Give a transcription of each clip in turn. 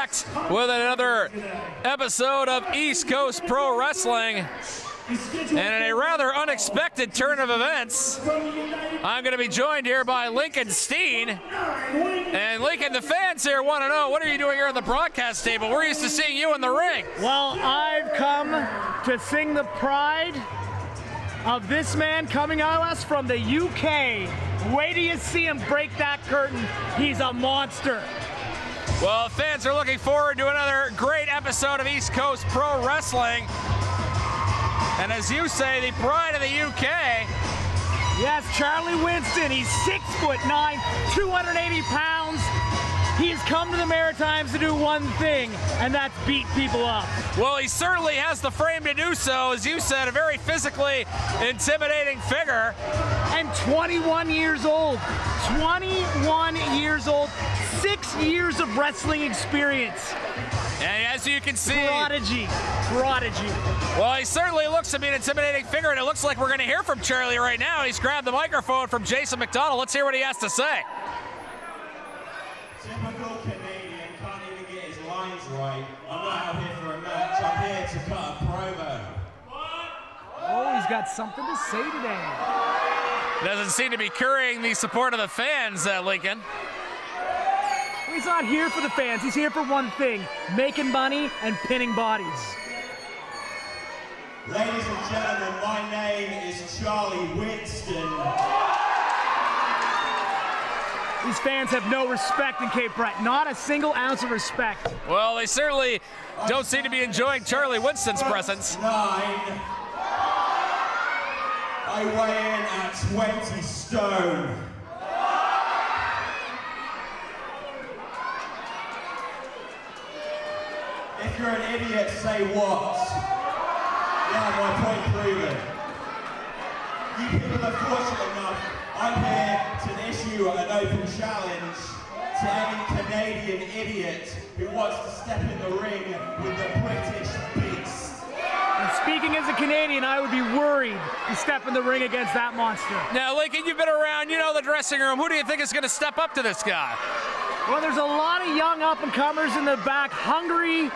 backed with another episode of East Coast Pro Wrestling. And in a rather unexpected turn of events, I'm going to be joined here by Lincoln Steen. And Lincoln, the fans here want to know, what are you doing here at the broadcast table? We're used to seeing you in the ring. Well, I've come to sing the pride of this man coming at us from the UK. Wait till you see him break that curtain. He's a monster. Well, fans are looking forward to another great episode of East Coast Pro Wrestling. And as you say, the pride of the UK. Yes, Charlie Winston. He's 6'9", 280 pounds. He's come to the Maritimes to do one thing, and that's beat people up. Well, he certainly has the frame to do so. As you said, a very physically intimidating figure. And 21 years old. 21 years old. 6 years of wrestling experience. And as you can see, prodigy. Well, he certainly looks to be an intimidating figure, and it looks like we're going to hear from Charlie right now. He's grabbed the microphone from Jason McDonald. Let's hear what he has to say. Typical Canadian, can't even get his lines right. I'm not out here for a match, I'm here to cut a promo. Oh, he's got something to say today. Doesn't seem to be currying the support of the fans, Lincoln. He's not here for the fans. He's here for one thing, making money and pinning bodies. Ladies and gentlemen, my name is Charlie Winston. These fans have no respect in Cape Breton. Not a single ounce of respect. Well, they certainly don't seem to be enjoying Charlie Winston's presence. 9. I weigh in at 20 stone. If you're an idiot, say what? Yeah, my point proven. You people are fortunate enough, I'm here to issue an open challenge to any Canadian idiot who wants to step in the ring with the British Beast. And speaking as a Canadian, I would be worried to step in the ring against that monster. Now, Lincoln, you've been around, you know the dressing room. Who do you think is going to step up to this guy? Well, there's a lot of young up-and-comers in the back, hungry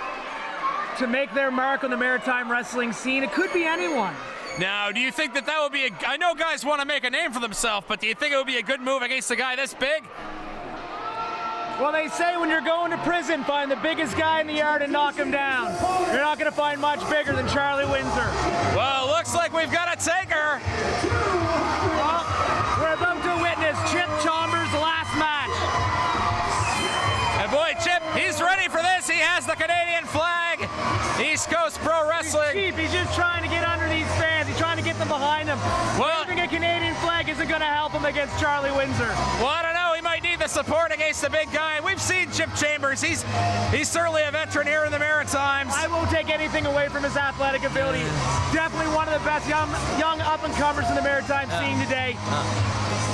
to make their mark on the maritime wrestling scene. It could be anyone. Now, do you think that would be I know guys want to make a name for themselves, but do you think it would be a good move against a guy this big? Well, they say when you're going to prison, find the biggest guy in the yard and knock him down. You're not going to find much bigger than Charlie Windsor. Well, it looks like we've got a taker. Well, we're about to witness Chip Chambers' last match. And boy, Chip, he's ready for this. He has the Canadian flag. East Coast Pro Wrestling. He's cheap. He's just trying to get under these fans. He's trying to get them behind him. Well, waving a Canadian flag isn't going to help him against Charlie Windsor. Well, I don't know. He might need the support against the big guy. We've seen Chip Chambers. He's certainly a veteran here in the Maritimes. I won't take anything away from his athletic ability. Definitely one of the best young up-and-comers in the maritime scene today.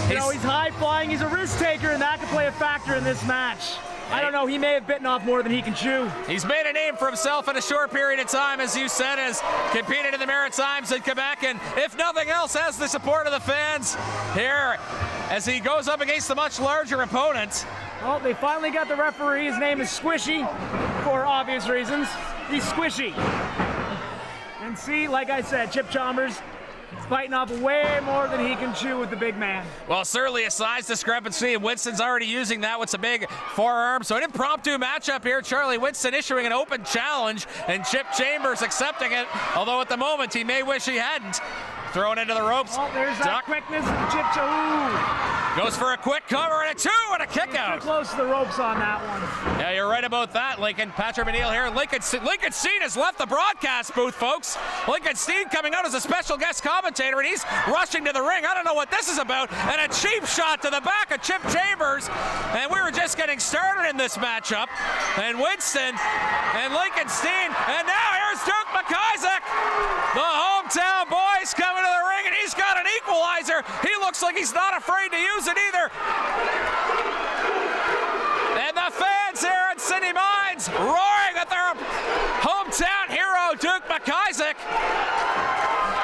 You know, he's high-flying. He's a risk-taker, and that could play a factor in this match. I don't know, he may have bitten off more than he can chew. He's made a name for himself in a short period of time, as you said, has competed in the Maritimes in Quebec, and if nothing else, has the support of the fans here as he goes up against a much larger opponent. Well, they finally got the referee. His name is Squishy, for obvious reasons. He's squishy. And see, like I said, Chip Chambers, fighting off way more than he can chew with the big man. Well, certainly a size discrepancy, and Winston's already using that with some big forearm. So an impromptu matchup here. Charlie Winston issuing an open challenge, and Chip Chambers accepting it, although at the moment he may wish he hadn't. Thrown into the ropes. Oh, there's that quickness. Chip goes for a quick cover and a 2 and a kick out. Too close to the ropes on that one. Yeah, you're right about that, Lincoln. Patrick McNeil here. Lincoln Steen has left the broadcast booth, folks. Lincoln Steen coming out as a special guest commentator, and he's rushing to the ring. I don't know what this is about. And a cheap shot to the back of Chip Chambers. And we were just getting started in this matchup. And Winston and Lincoln Steen. And now here's Duke McIsaac. The hometown boys coming to the ring, and he's got an equalizer. He looks like he's not afraid to use it either. And the fans here at City Mines roaring at their hometown hero, Duke McIsaac,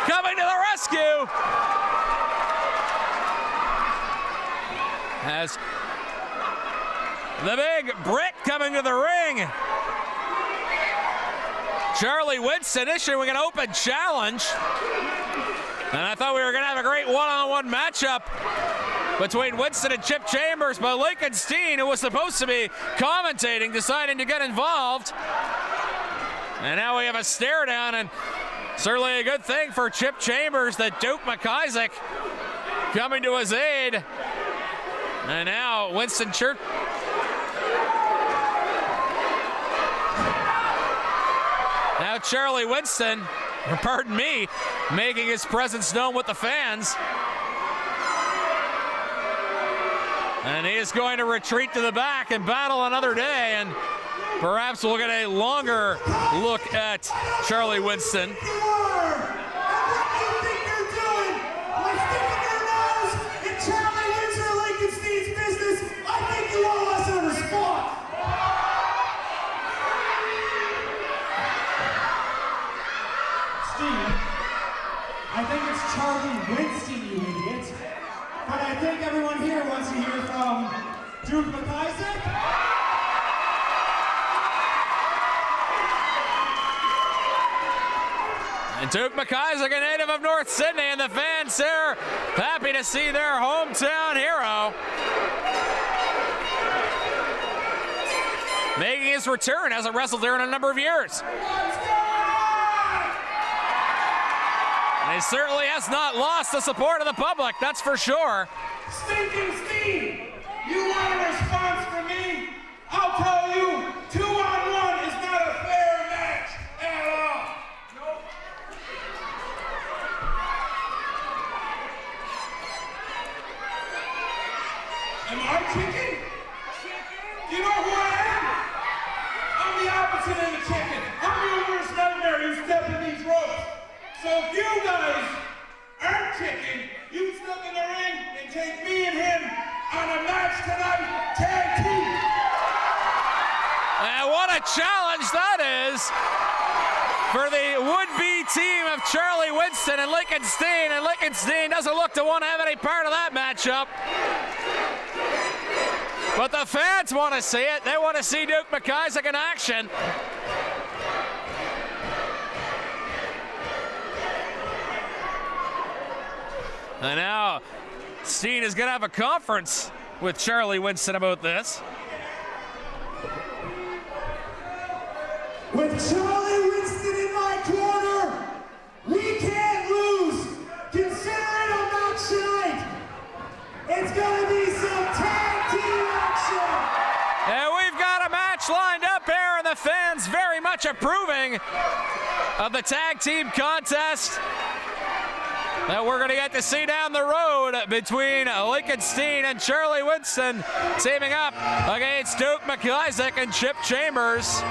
coming to the rescue. As the big Brit coming to the ring. Charlie Winston issuing an open challenge. And I thought we were going to have a great one-on-one matchup between Winston and Chip Chambers, but Lincoln Steen, who was supposed to be commentating, deciding to get involved. And now we have a stare down, and certainly a good thing for Chip Chambers that Duke McIsaac coming to his aid. And now Winston Church. Now Charlie Winston, pardon me, making his presence known with the fans. And he is going to retreat to the back and battle another day, and perhaps we'll get a longer look at Charlie Winston. I think it's Charlie Winston, you idiot. But I think everyone here wants to hear from Duke McIsaac. And Duke McIsaac, a native of North Sydney, and the fans there happy to see their hometown hero making his return. Hasn't wrestled there in a number of years. And he certainly has not lost the support of the public, that's for sure. Stinking Steve, you want a response from me? I'll tell you, 2-on-1 is not a fair match at all. Nope. Am I chicken? You know who I am? I'm the opposite of the chicken. I'm your worst nightmare who stepped in these ropes. So if you guys aren't chicken, you step in the ring and take me and him on a match tonight, tag team. And what a challenge that is for the would-be team of Charlie Winston and Lincoln Steen. And Lincoln Steen doesn't look to want to have any part of that matchup. But the fans want to see it. They want to see Duke McIsaac in action. And now Steen is going to have a conference with Charlie Winston about this. With Charlie Winston in my corner, we can't lose. Consider it a match tonight. It's going to be some tag team action. And we've got a match lined up here, and the fans very much approving of the tag team contest that we're going to get to see down the road between Lincoln Steen and Charlie Winston teaming up against Duke McIsaac and Chip Chambers.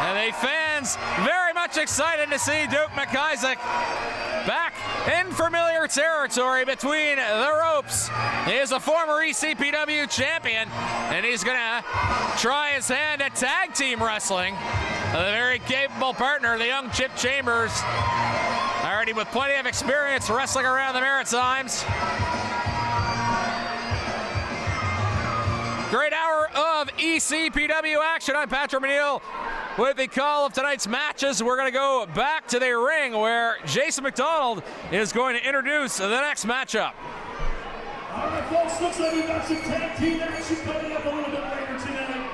And the fans very much excited to see Duke McIsaac back in familiar territory between the ropes. He is a former ECPW champion, and he's going to try his hand at tag team wrestling. A very capable partner, the young Chip Chambers, already with plenty of experience wrestling around the Maritimes. Great hour of ECPW action. I'm Patrick McNeil with the call of tonight's matches. We're going to go back to the ring where Jason McDonald is going to introduce the next matchup. All right, folks, looks like we've got some tag team action coming up a little bit later tonight.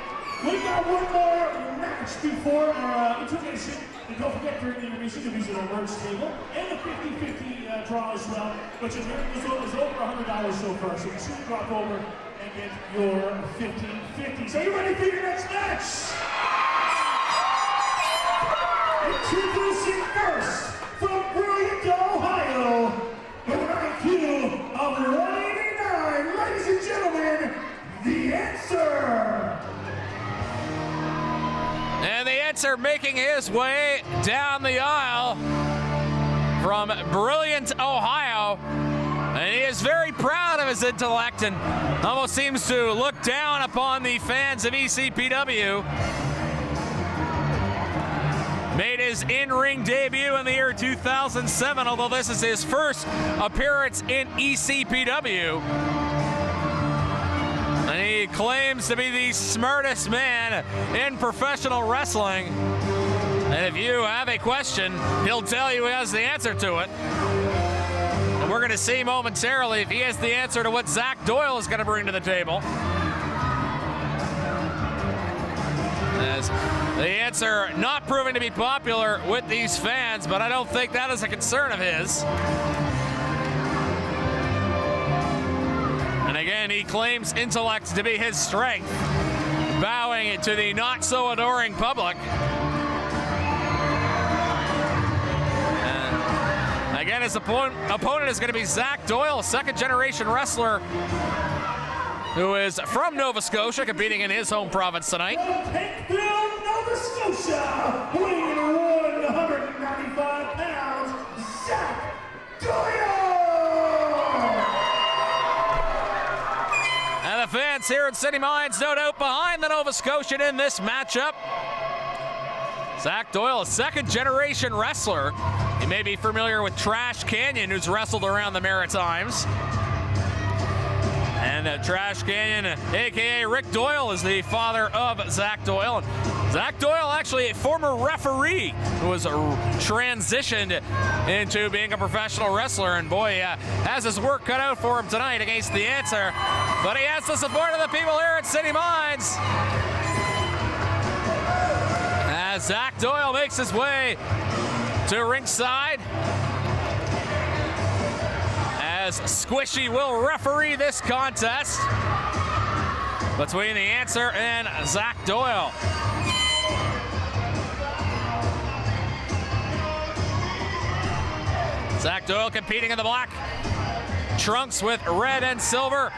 We've got one more match before our intermission. And don't forget during the intermission to visit our merch table and the 50-50 draw as well, which is over $100 so far. So be sure to drop over and get your 50-50. So you ready for your next match? Introducing first from Brilliant, Ohio, the IQ of 189, ladies and gentlemen, The Answer. And the Answer making his way down the aisle from Brilliant, Ohio. And he is very proud of his intellect and almost seems to look down upon the fans of ECPW. Made his in-ring debut in the year 2007, although this is his first appearance in ECPW. And he He claims to be the smartest man in professional wrestling. And if you have a question, he'll tell you he has the answer to it. And we're going to see momentarily if he has the answer to what Zach Doyle is going to bring to the table. As the answer not proving to be popular with these fans, but I don't think that is a concern of his. And again, he claims intellect to be his strength, bowing to the not-so-adoring public. And again, his opponent is going to be Zach Doyle, a second-generation wrestler who is from Nova Scotia, competing in his home province tonight. Pinkville, Nova Scotia, weighing in 195 pounds, Zach Doyle! And the fans here at City Mines, no doubt behind the Nova Scotian in this matchup. Zach Doyle, a second-generation wrestler. You may be familiar with Trash Canyon, who's wrestled around the Maritimes. And Trash Canyon, a.k.a. Rick Doyle, is the father of Zach Doyle. And Zach Doyle, actually a former referee who was transitioned into being a professional wrestler. And boy, has his work cut out for him tonight against The Answer. But he has the support of the people here at City Mines. As Zach Doyle makes his way to ringside, as Squishy will referee this contest between The Answer and Zach Doyle. Zach Doyle competing in the black trunks with red and silver,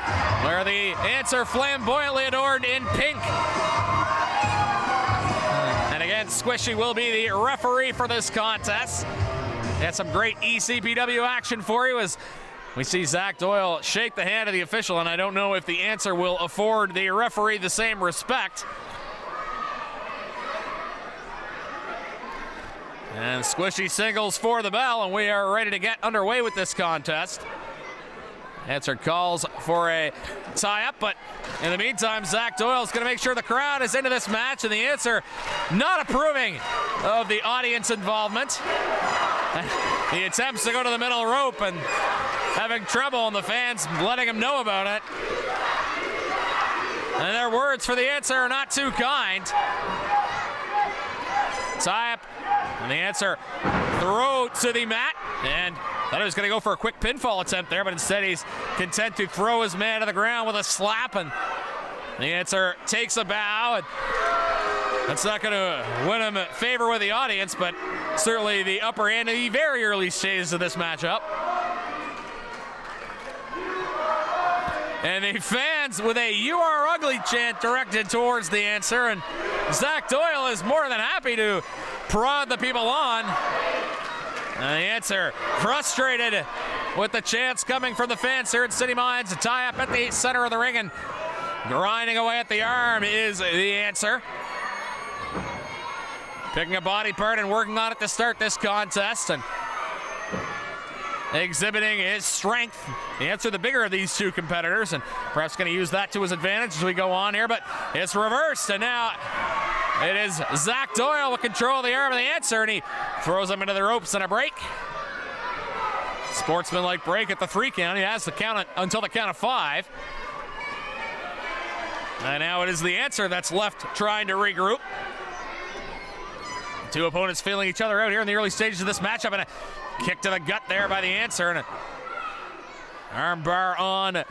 where The Answer flamboyantly adorned in pink. And again, Squishy will be the referee for this contest. Had some great ECPW action for you as we see Zach Doyle shake the hand of the official, and I don't know if The Answer will afford the referee the same respect. And Squishy singles for the bell, and we are ready to get underway with this contest. Answer calls for a tie-up, but in the meantime, Zach Doyle is going to make sure the crowd is into this match, and The Answer not approving of the audience involvement. He attempts to go to the middle rope and having trouble, and the fans letting him know about it. And their words for The Answer are not too kind. Tie-up, and The Answer throw to the mat, and thought he was going to go for a quick pinfall attempt there, but instead he's content to throw his man to the ground with a slap, and The Answer takes a bow, and that's not going to win him favor with the audience, but certainly the upper hand in the very early stages of this matchup. And the fans with a "You are ugly" chant directed towards The Answer, and Zach Doyle is more than happy to prod the people on. And The Answer frustrated with the chants coming from the fans here at City Mines. A tie up at the center of the ring, and grinding away at the arm is The Answer. Picking a body part and working on it to start this contest, and exhibiting his strength. The Answer, the bigger of these two competitors, and perhaps going to use that to his advantage as we go on here, but it's reversed, and now it is Zach Doyle with control of the arm of The Answer, and he throws him into the ropes in a break. Sportsmanlike break at the 3 count. He has to count it until the count of 5. And now it is The Answer that's left trying to regroup. Two opponents feeling each other out here in the early stages of this matchup, and a kick to the gut there by The Answer, and an arm bar on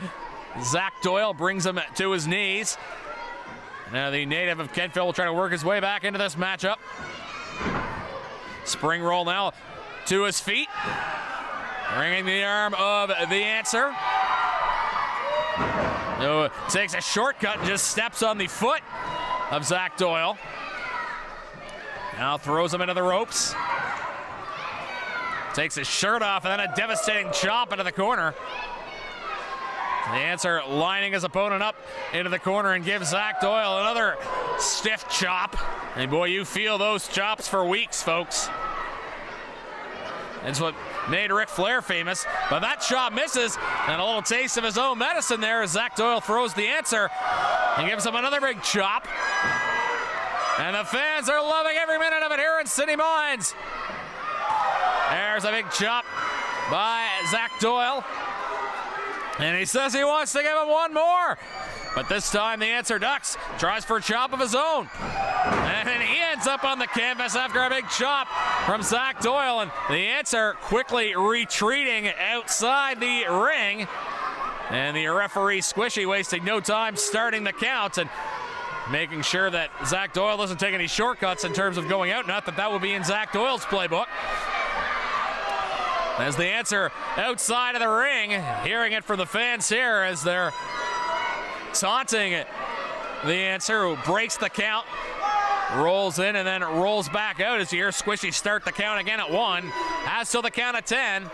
Zach Doyle brings him to his knees. Now the native of Kentville will try to work his way back into this matchup. Spring roll now to his feet, bringing the arm of The Answer. So takes a shortcut and just steps on the foot of Zach Doyle. Now throws him into the ropes. Takes his shirt off, and then a devastating chop into the corner. The Answer lining his opponent up into the corner and gives Zach Doyle another stiff chop. And boy, you feel those chops for weeks, folks. That's what made Ric Flair famous. But that chop misses, and a little taste of his own medicine there as Zach Doyle throws The Answer He gives him another big chop. And the fans are loving every minute of it here in City Mines. There's a big chop by Zach Doyle. And he says he wants to give him one more. But this time the answer ducks, tries for a chop of his own. And he ends up on the canvas after a big chop from Zach Doyle. And the answer quickly retreating outside the ring. And the referee, Squishy, wasting no time starting the count and making sure that Zach Doyle doesn't take any shortcuts in terms of going out. Not that that will be in Zach Doyle's playbook. As the answer outside of the ring, hearing it from the fans here as they're taunting the answer, who breaks the count, rolls in and then rolls back out as you hear Squishy start the count again at 1, as till the count at 10.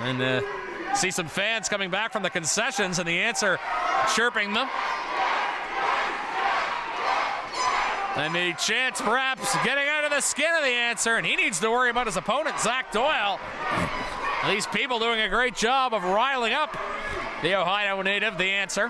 And see some fans coming back from the concessions and the answer chirping them. And the chance perhaps getting out of the skin of the answer, and he needs to worry about his opponent, Zach Doyle. These people doing a great job of riling up the Ohio native, the answer.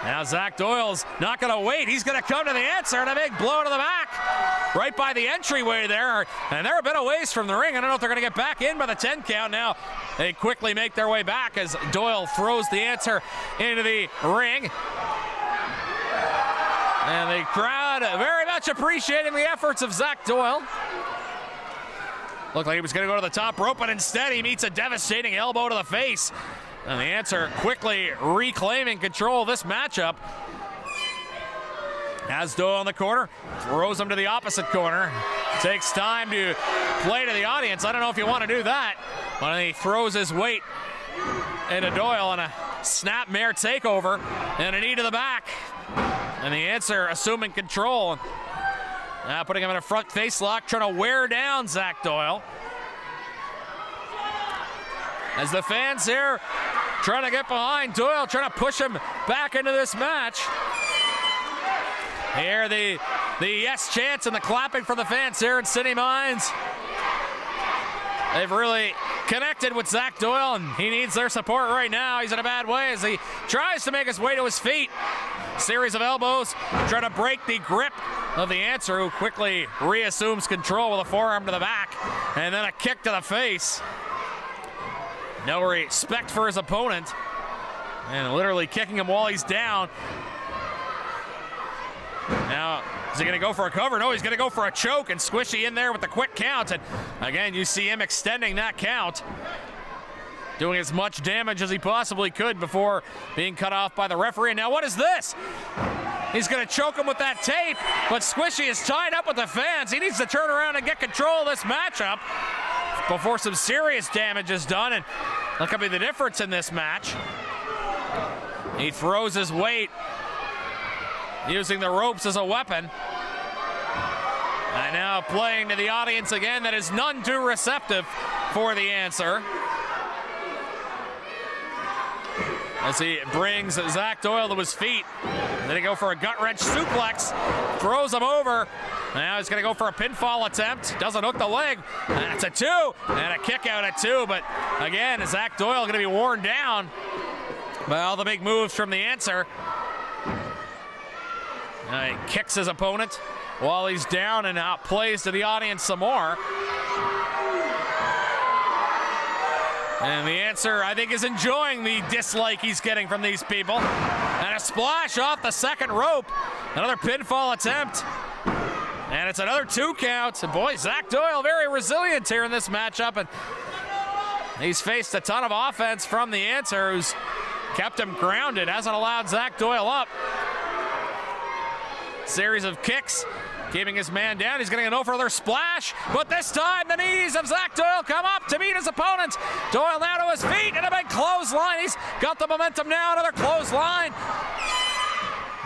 Now Zach Doyle's not going to wait. He's going to come to the answer, and a big blow to the back right by the entryway there. And they're a bit of ways from the ring. I don't know if they're going to get back in by the 10 count now. They quickly make their way back as Doyle throws the answer into the ring. And the crowd very much appreciating the efforts of Zach Doyle. Looked like he was going to go to the top rope, but instead he meets a devastating elbow to the face. And the answer quickly reclaiming control of this matchup. Has Doyle in the corner, throws him to the opposite corner. Takes time to play to the audience. I don't know if you want to do that, but he throws his weight into Doyle on a snapmare takeover and a knee to the back. And the answer assuming control. Putting him in a front face lock, trying to wear down Zach Doyle. As the fans here trying to get behind Doyle, trying to push him back into this match. Here the yes chants and the clapping for the fans here in City Mines. They've really connected with Zach Doyle, and he needs their support right now. He's in a bad way as he tries to make his way to his feet. Series of elbows, trying to break the grip of the answer, who quickly reassumes control with a forearm to the back, and then a kick to the face. No respect for his opponent, and literally kicking him while he's down. Now, is he going to go for a cover? No, he's going to go for a choke, and Squishy in there with the quick count. And again, you see him extending that count, doing as much damage as he possibly could before being cut off by the referee. And now what is this? He's going to choke him with that tape, but Squishy is tied up with the fans. He needs to turn around and get control of this matchup before some serious damage is done, and that could be the difference in this match. He throws his weight, using the ropes as a weapon. And now playing to the audience again that is none too receptive for the answer. As he brings Zach Doyle to his feet. Then he go for a gut-wrench suplex, throws him over. Now he's going to go for a pinfall attempt. Doesn't hook the leg. And it's a 2, and a kick out at 2. But again, Zach Doyle going to be worn down by all the big moves from the answer. He kicks his opponent while he's down and now plays to the audience some more. And the answer, I think, is enjoying the dislike he's getting from these people. And a splash off the second rope. Another pinfall attempt. And it's another 2 count. And boy, Zach Doyle very resilient here in this matchup. And he's faced a ton of offense from the answer, who's kept him grounded, hasn't allowed Zach Doyle up. Series of kicks, keeping his man down. He's getting an no further splash, but this time the knees of Zach Doyle come up to meet his opponent. Doyle now to his feet and a big clothesline. He's got the momentum now, another clothesline.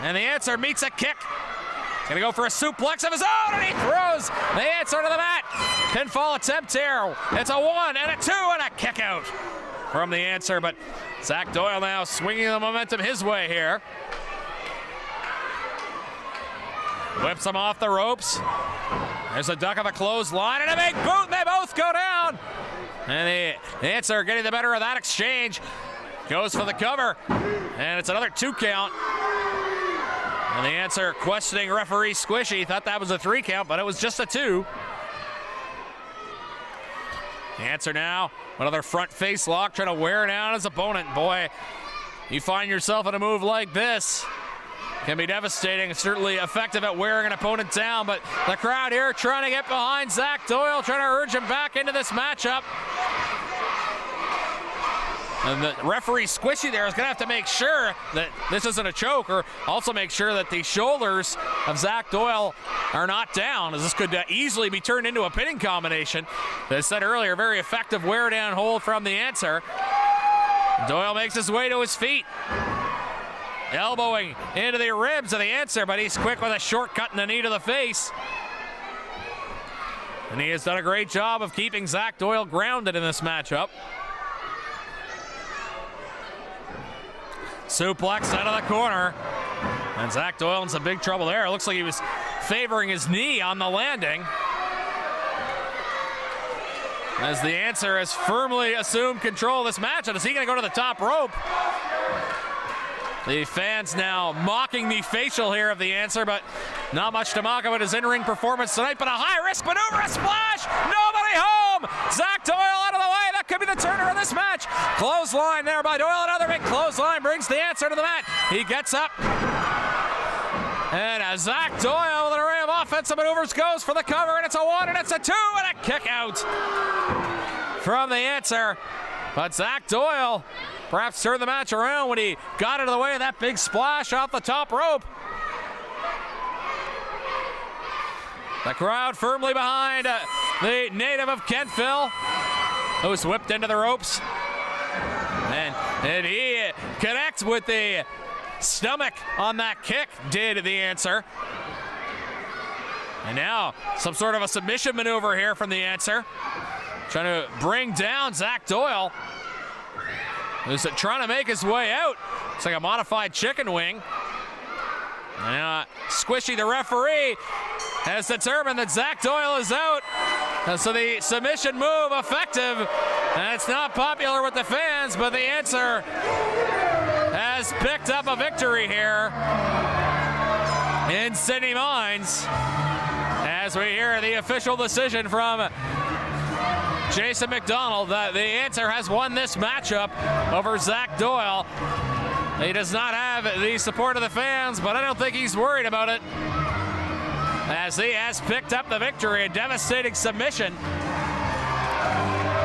And the answer meets a kick. He's gonna go for a suplex of his own, and he throws the answer to the mat. Pinfall attempt here. It's a 1 and a 2 and a kick out from the answer, but Zach Doyle now swinging the momentum his way here. Whips him off the ropes. There's a duck of a clothesline and a big boot, and they both go down. And the answer getting the better of that exchange. goes for the cover, and it's another 2 count. And the answer, questioning referee Squishy, thought that was a 3 count, but it was just a 2. The answer now, another front face lock, trying to wear down his opponent. Boy, you find yourself in a move like this, can be devastating. Certainly effective at wearing an opponent down, but the crowd here trying to get behind Zach Doyle, trying to urge him back into this matchup. And the referee Squishy there is going to have to make sure that this isn't a choke, or also make sure that the shoulders of Zach Doyle are not down, as this could easily be turned into a pinning combination. As I said earlier, very effective wear down hold from the answer. Doyle makes his way to his feet, elbowing into the ribs of the answer, but he's quick with a shortcut in the knee to the face. And he has done a great job of keeping Zach Doyle grounded in this matchup. Suplex out of the corner, and Zach Doyle in some big trouble there. It looks like he was favoring his knee on the landing, as the answer has firmly assumed control of this match. And is he going to go to the top rope? The fans now mocking the facial here of the answer, but not much to mock about his in-ring performance tonight. But a high-risk maneuver, a splash, nobody home. Zach Doyle out of the way. That could be the turner of this match. Clothesline there by Doyle. Another big clothesline brings the answer to the mat. He gets up, and as Zach Doyle with an array of offensive maneuvers goes for the cover, and it's a 1, and it's a 2, and a kick out from the answer. But Zach Doyle perhaps turned the match around when he got out of the way of that big splash off the top rope. The crowd firmly behind the native of Kentville, who's whipped into the ropes. And he connects with the stomach on that kick, did the answer. And now some sort of a submission maneuver here from the answer, trying to bring down Zach Doyle, who's trying to make his way out. It's like a modified chicken wing. And Squishy, the referee, has determined that Zach Doyle is out. And so the submission move effective. And it's not popular with the fans, but the answer has picked up a victory here in Sydney Mines, as we hear the official decision from Jason McDonald that the answer has won this matchup over Zach Doyle. He does not have the support of the fans, but I don't think he's worried about it, as he has picked up the victory. A devastating submission.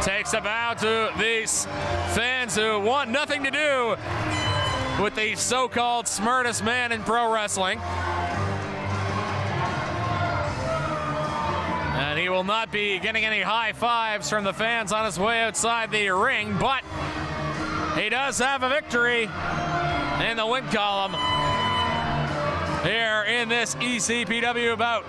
Takes a bow to these fans who want nothing to do with the so-called smartest man in pro wrestling. And he will not be getting any high fives from the fans on his way outside the ring, but he does have a victory in the win column here in this ECPW bout.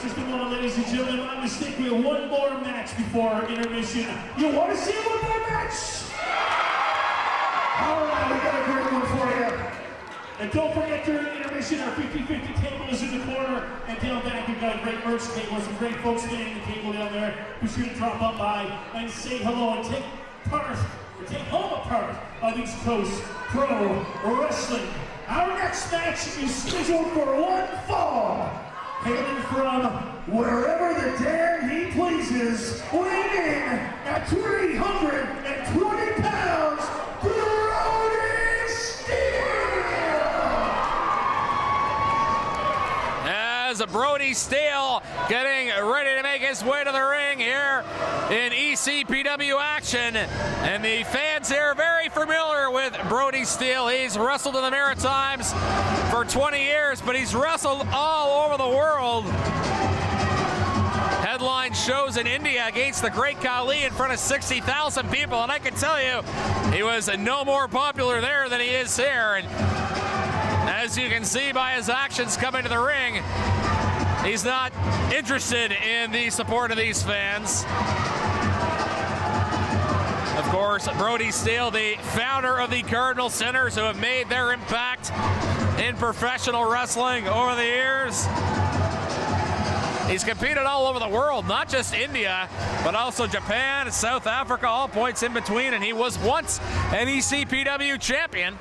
Just a moment, ladies and gentlemen. My mistake. We have one more match before our intermission. You want to see one more match? All right, we got a great one for you. And don't forget during the intermission, our 50-50 table is in the corner. And down back, we've got a great merch table. Some great folks standing at the table down there. Be sure to drop up by and say hello and take part, or take home a part of East Coast Pro Wrestling. Our next match is scheduled for one fall. Hailing from wherever the damn he pleases, weighing in at 320 pounds, Brody Steele! As Brody Steele getting ready to make his way to the ring here in ECPW action. And the fans here are very familiar with Brody Steele. He's wrestled in the Maritimes for 20 years, but he's wrestled all over the world. Headline shows in India against the Great Khali in front of 60,000 people, and I can tell you, he was no more popular there than he is here. And as you can see by his actions coming to the ring, he's not interested in the support of these fans. Of course, Brody Steele, the founder of the Cardinal Sinners, who have made their impact in professional wrestling over the years. He's competed all over the world, not just India, but also Japan, South Africa, all points in between, and he was once an ECPW champion.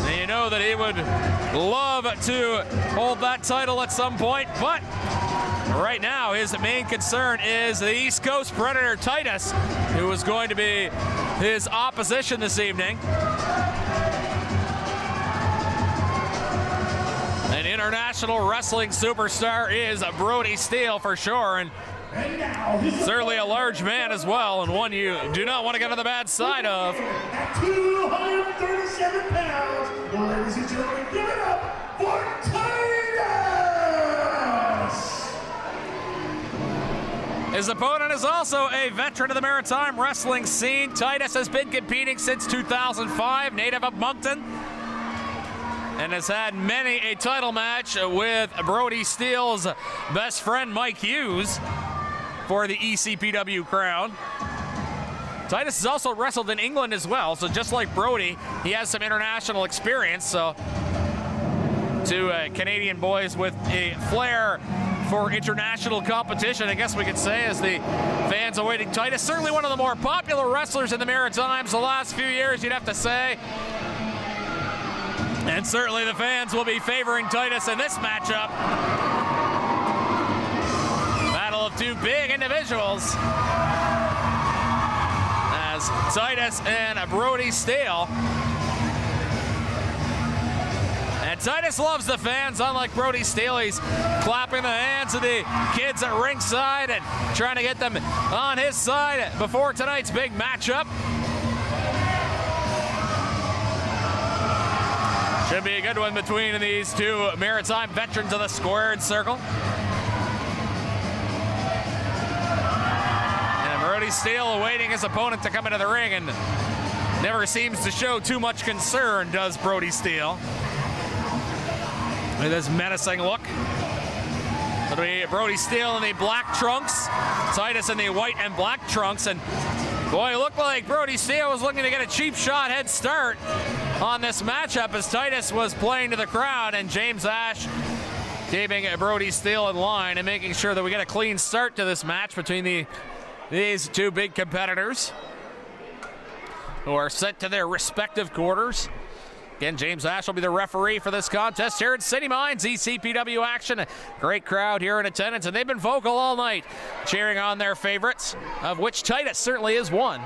And you know that he would love to hold that title at some point, but right now his main concern is the East Coast Predator Titus, who is going to be his opposition this evening. An international wrestling superstar is Brody Steele for sure, and certainly a large man as well, and one you do not want to get on the bad side of. At 237 pounds, ladies and gentlemen, give it up for Titus! His opponent is also a veteran of the maritime wrestling scene. Titus has been competing since 2005, native of Moncton, and has had many a title match with Brody Steele's best friend Mike Hughes for the ECPW crown. Titus has also wrestled in England as well, so just like Brody, he has some international experience. So two Canadian boys with a flair for international competition, I guess we could say, as the fans awaiting Titus. Certainly one of the more popular wrestlers in the Maritimes the last few years, you'd have to say. And certainly the fans will be favoring Titus in this matchup. Battle of two big individuals, as Titus and Brody Steele. And Titus loves the fans, unlike Brody Steele. He's clapping the hands of the kids at ringside and trying to get them on his side before tonight's big matchup. Should be a good one between these two maritime veterans of the squared circle. And Brody Steele awaiting his opponent to come into the ring, and never seems to show too much concern, does Brody Steele, with his menacing look. It'll be Brody Steele in the black trunks, Titus in the white and black trunks, and boy, it looked like Brody Steele was looking to get a cheap shot head start on this matchup as Titus was playing to the crowd, and James Ash keeping Brody Steele in line and making sure that we get a clean start to this match between these two big competitors who are sent to their respective quarters. Again, James Ash will be the referee for this contest here at City Mines, ECPW action. A great crowd here in attendance, and they've been vocal all night, cheering on their favorites, of which Titus certainly is one.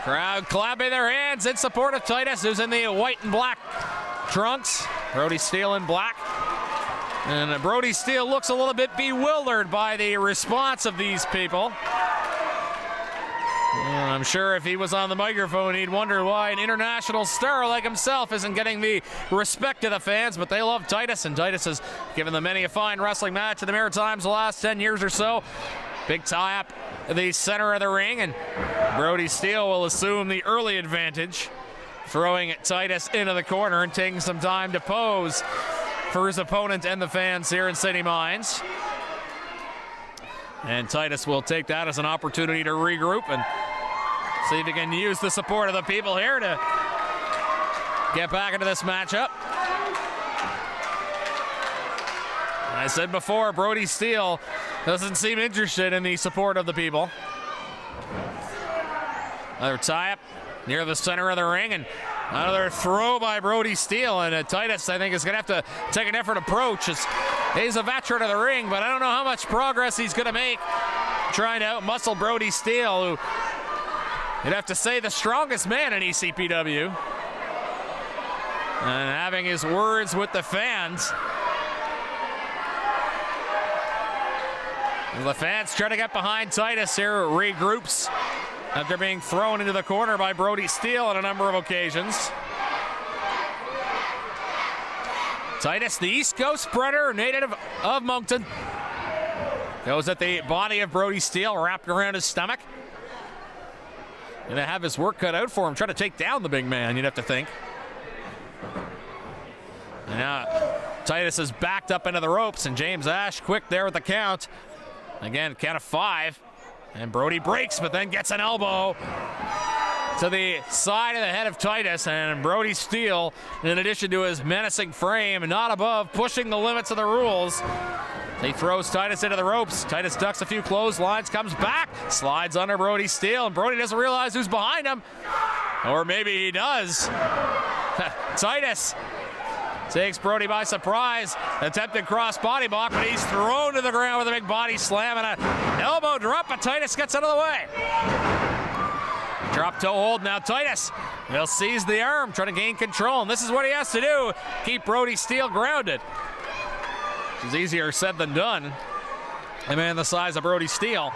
Crowd clapping their hands in support of Titus, who's in the white and black trunks. Brody Steele in black. And Brody Steele looks a little bit bewildered by the response of these people. I'm sure if he was on the microphone, he'd wonder why an international star like himself isn't getting the respect of the fans, but they love Titus, and Titus has given them many a fine wrestling match in the Maritimes the last 10 years or so. Big tie-up in the center of the ring, and Brody Steele will assume the early advantage, throwing Titus into the corner and taking some time to pose for his opponent and the fans here in City Mines. And Titus will take that as an opportunity to regroup and see if he can use the support of the people here to get back into this matchup. I said before, Brody Steele doesn't seem interested in the support of the people. Another tie-up near the center of the ring, and another throw by Brody Steele, and Titus, I think, is going to have to take an effort approach. He's a veteran of the ring, but I don't know how much progress he's going to make trying to outmuscle Brody Steele, who you'd have to say the strongest man in ECPW. And having his words with the fans. The fans try to get behind Titus here, regroups after being thrown into the corner by Brody Steele on a number of occasions. Titus, the East Coast Predator, native of Moncton, goes at the body of Brody Steele, wrapped around his stomach. Gonna have his work cut out for him, trying to take down the big man, you'd have to think. Now, Titus is backed up into the ropes, and James Ash quick there with the count. Again, count of 5. And Brody breaks, but then gets an elbow to the side of the head of Titus. And Brody Steele, in addition to his menacing frame, not above pushing the limits of the rules. He throws Titus into the ropes. Titus ducks a few clotheslines, comes back, slides under Brody Steele, and Brody doesn't realize who's behind him. Or maybe he does. Titus takes Brody by surprise. Attempted cross body block, but he's thrown to the ground with a big body slam and an elbow drop, but Titus gets out of the way. Drop toe hold now. Titus will seize the arm, trying to gain control, and this is what he has to do. Keep Brody Steele grounded. It's easier said than done. A man the size of Brody Steele.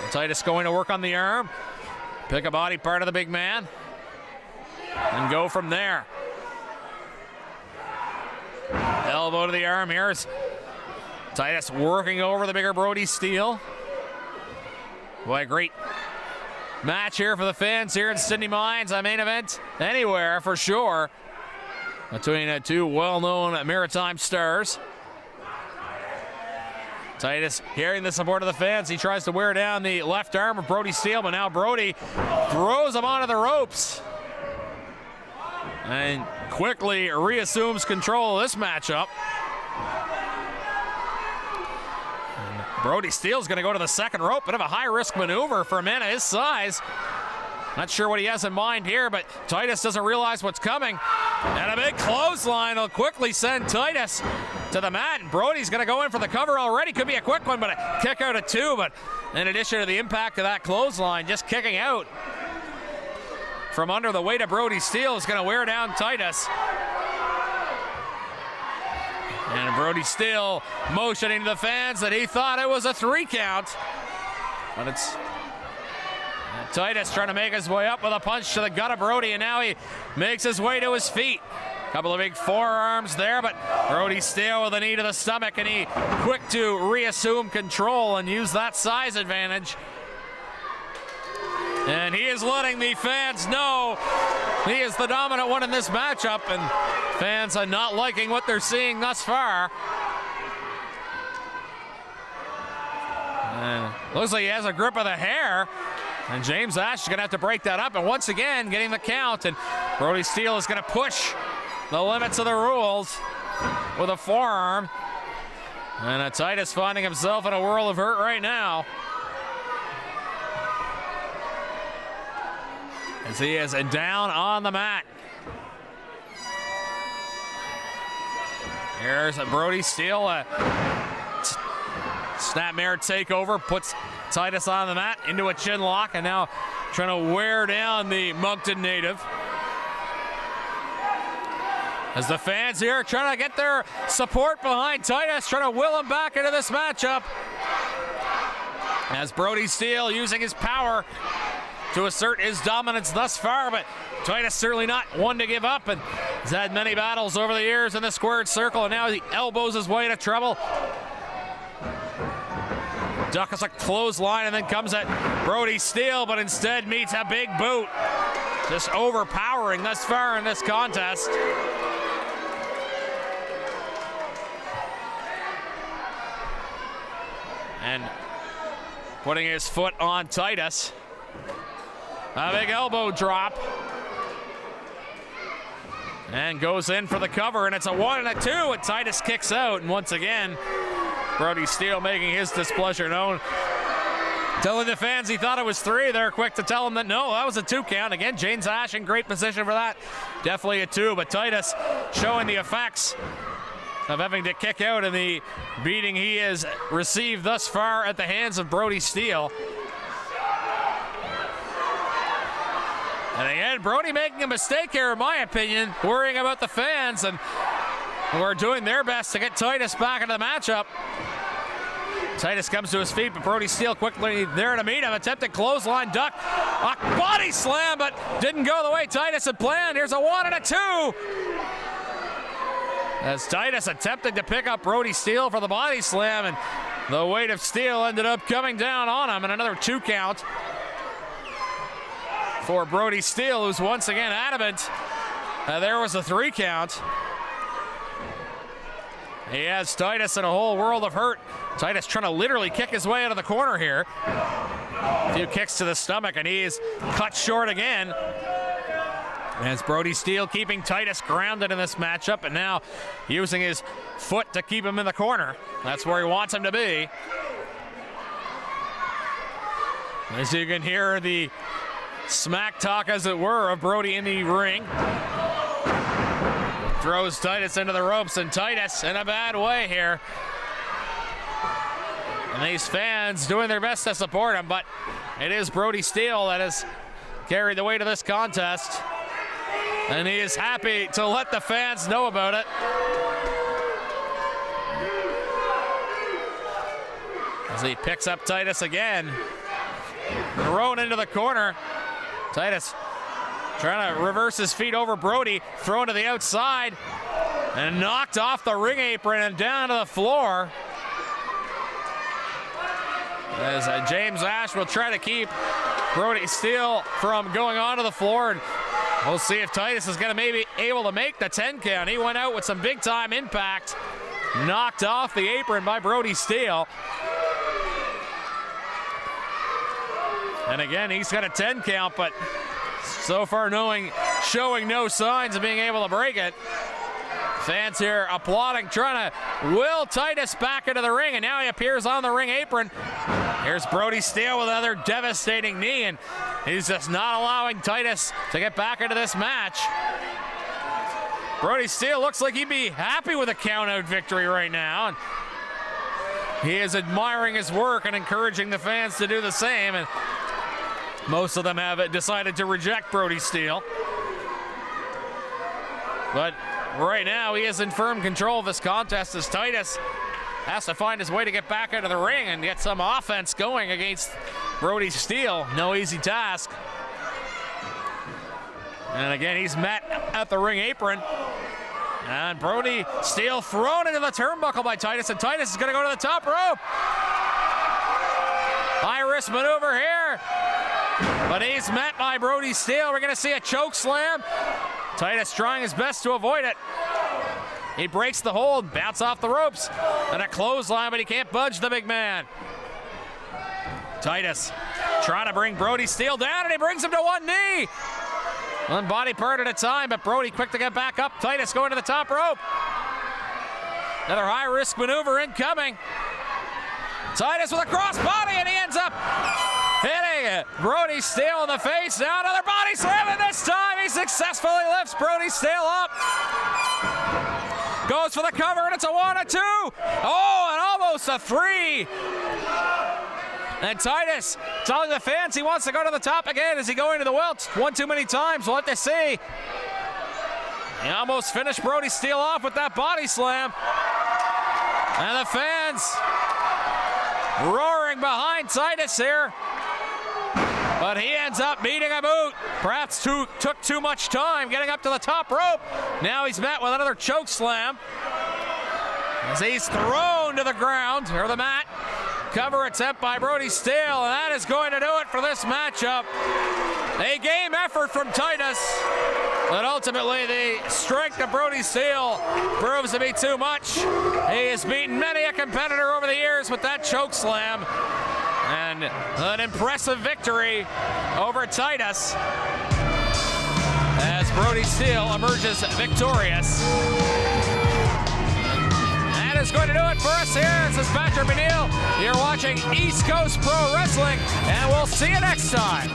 And Titus going to work on the arm. Pick a body part of the big man. And go from there. Elbow to the arm. Here's Titus working over the bigger Brody Steele. Boy, great match here for the fans here in Sydney Mines. A main event anywhere for sure between two well-known Maritime stars. Titus hearing the support of the fans. He tries to wear down the left arm of Brody Steele, but now Brody throws him onto the ropes and quickly reassumes control of this matchup. And Brody Steele's going to go to the second rope. Bit of a high-risk maneuver for a man of his size. Not sure what he has in mind here, but Titus doesn't realize what's coming. And a big clothesline will quickly send Titus to the mat. And Brody's going to go in for the cover already. Could be a quick one, but a kick out of 2. But in addition to the impact of that clothesline, just kicking out from under the weight of Brody Steele is going to wear down Titus. And Brody Steele motioning to the fans that he thought it was a 3 count. But it's Titus trying to make his way up with a punch to the gut of Brody, and now he makes his way to his feet. Couple of big forearms there, but Brody Steele with a knee to the stomach, and he quick to reassume control and use that size advantage. And he is letting the fans know he is the dominant one in this matchup, and fans are not liking what they're seeing thus far. And looks like he has a grip of the hair, and James Ash is going to have to break that up, and once again getting the count, and Brody Steele is going to push the limits of the rules with a forearm. And Titus finding himself in a whirl of hurt right now, as he is down on the mat. Here's Brody Steele, a snapmare takeover, puts Titus on the mat into a chin lock, and now trying to wear down the Moncton native. As the fans here trying to get their support behind Titus, trying to will him back into this matchup. As Brody Steele using his power to assert his dominance thus far, but Titus certainly not one to give up, and has had many battles over the years in the squared circle, and now he elbows his way into trouble. Ducks a clothesline and then comes at Brody Steele, but instead meets a big boot. Just overpowering thus far in this contest. And putting his foot on Titus. A big elbow drop. And goes in for the cover, and it's a 1 and a 2, and Titus kicks out, and once again, Brody Steele making his displeasure known. Telling the fans he thought it was 3. They're quick to tell him that no, that was a 2 count. Again, James Ash in great position for that. Definitely a 2, but Titus showing the effects of having to kick out in the beating he has received thus far at the hands of Brody Steele. And again, Brody making a mistake here, in my opinion, worrying about the fans, and who are doing their best to get Titus back into the matchup. Titus comes to his feet, but Brody Steele quickly there to meet him. Attempted clothesline duck. A body slam, but didn't go the way Titus had planned. Here's a 1 and a 2. As Titus attempted to pick up Brody Steele for the body slam, and the weight of Steele ended up coming down on him, and another 2 count for Brody Steele, who's once again adamant there was a 3 count. He has Titus in a whole world of hurt. Titus trying to literally kick his way out of the corner here. A few kicks to the stomach, and he is cut short again. As Brody Steele keeping Titus grounded in this matchup, and now using his foot to keep him in the corner. That's where he wants him to be. As you can hear the smack talk, as it were, of Brody in the ring. Throws Titus into the ropes, and Titus in a bad way here. And these fans doing their best to support him, but it is Brody Steele that has carried the weight of this contest. And he is happy to let the fans know about it. As he picks up Titus again. Thrown into the corner. Titus trying to reverse his feet over Brody. Thrown to the outside. And knocked off the ring apron and down to the floor. As James Ash will try to keep Brody Steele from going onto the floor. And we'll see if Titus is going to maybe able to make the 10 count. He went out with some big time impact. Knocked off the apron by Brody Steele. And again, he's got a 10 count, but so far showing no signs of being able to break it. Fans here applauding, trying to will Titus back into the ring, and now he appears on the ring apron. Here's Brody Steele with another devastating knee, and he's just not allowing Titus to get back into this match. Brody Steele looks like he'd be happy with a count-out victory right now. And he is admiring his work and encouraging the fans to do the same, and most of them have decided to reject Brody Steele. But right now, he is in firm control of this contest as Titus has to find his way to get back into the ring and get some offense going against Brody Steele. No easy task. And again, he's met at the ring apron. And Brody Steele thrown into the turnbuckle by Titus, and Titus is going to go to the top rope. High risk maneuver here. But he's met by Brody Steele. We're going to see a choke slam. Titus trying his best to avoid it. He breaks the hold, bounce off the ropes, and a clothesline, but he can't budge the big man. Titus trying to bring Brody Steele down, and he brings him to one knee. One body part at a time, but Brody quick to get back up. Titus going to the top rope. Another high-risk maneuver incoming. Titus with a crossbody, and he ends up hitting Brody Steele in the face. Now another body slam, and this time he successfully lifts Brody Steele up. Goes for the cover, and it's a 1, a 2. Oh, and almost a 3. And Titus telling the fans he wants to go to the top again. Is he going to the Welts? One too many times. We'll have to see. He almost finished Brody Steele off with that body slam. And the fans roaring behind Titus here. But he ends up beating a boot. Perhaps took too much time getting up to the top rope. Now he's met with another choke slam as he's thrown to the ground, or the mat. Cover attempt by Brody Steele, and that is going to do it for this matchup. A game effort from Titus, but ultimately the strength of Brody Steele proves to be too much. He has beaten many a competitor over the years with that choke slam. And an impressive victory over Titus as Brody Steele emerges victorious. That is going to do it for us here. This is Patrick McNeil. You're watching East Coast Pro Wrestling, and we'll see you next time.